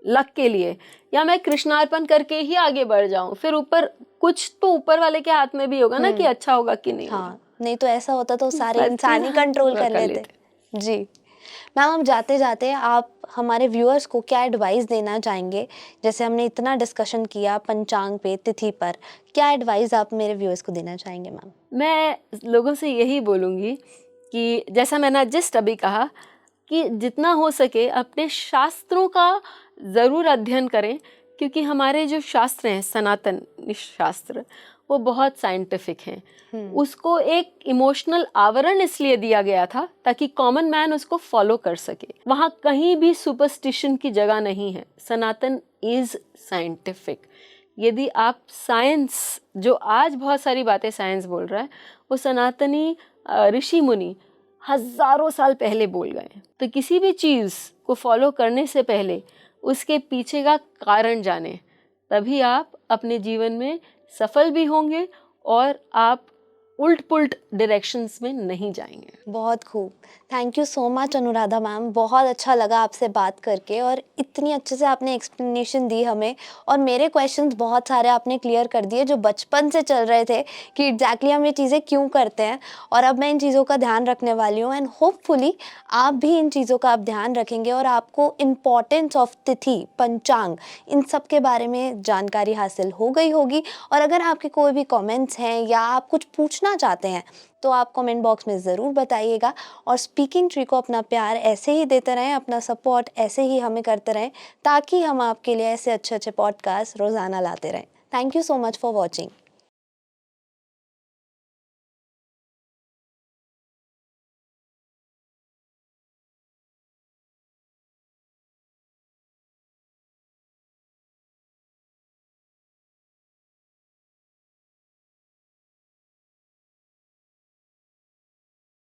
लक के लिए, या मैं कृष्णार्पण करके ही आगे बढ़ जाऊं, फिर ऊपर कुछ तो ऊपर वाले के हाथ में भी होगा ना कि अच्छा होगा कि नहीं। हाँ, नहीं तो ऐसा होता तो सारे इंसान ही कंट्रोल कर लेते। जी मैम, हम जाते जाते आप हमारे व्यूअर्स को क्या एडवाइस देना चाहेंगे? जैसे हमने इतना डिस्कशन किया पंचांग पे, तिथि पर, क्या एडवाइस आप मेरे व्यूअर्स को देना चाहेंगे मैम? मैं लोगों से यही बोलूँगी कि जैसा मैंने जस्ट अभी कहा कि जितना हो सके अपने शास्त्रों का ज़रूर अध्ययन करें, क्योंकि हमारे जो शास्त्र हैं, सनातन शास्त्र, वो बहुत साइंटिफिक हैं। उसको एक इमोशनल आवरण इसलिए दिया गया था ताकि कॉमन मैन उसको फॉलो कर सके। वहाँ कहीं भी सुपरस्टिशन की जगह नहीं है। सनातन इज़ साइंटिफिक। यदि आप साइंस, जो आज बहुत सारी बातें साइंस बोल रहा है, वो सनातनी ऋषि मुनि हजारों साल पहले बोल गए। तो किसी भी चीज़ को फॉलो करने से पहले उसके पीछे का कारण जाने, तभी आप अपने जीवन में सफल भी होंगे और आप उल्ट पुल्ट डायरेक्शंस में नहीं जाएंगे। बहुत खूब, thank you so much Anuradha ma'am, बहुत अच्छा लगा आपसे बात करके और इतनी अच्छे से आपने एक्सप्लेनेशन दी हमें, और मेरे क्वेश्चंस बहुत सारे आपने क्लियर कर दिए जो बचपन से चल रहे थे कि एग्जैक्टली हम ये चीज़ें क्यों करते हैं, और अब मैं इन चीज़ों का ध्यान रखने वाली हूँ एंड होपफुली आप भी इन चीज़ों का आप ध्यान रखेंगे और आपको इम्पॉर्टेंस ऑफ तिथि, पंचांग, इन सब के बारे में जानकारी हासिल हो गई होगी। और अगर आपके कोई भी कमेंट्स हैं या आप कुछ पूछना चाहते हैं तो आप कमेंट बॉक्स में ज़रूर बताइएगा, और स्पीकिंग ट्री को अपना प्यार ऐसे ही देते रहें, अपना सपोर्ट ऐसे ही हमें करते रहें, ताकि हम आपके लिए ऐसे अच्छे अच्छे पॉडकास्ट रोज़ाना लाते रहें। Thank you so much for watching.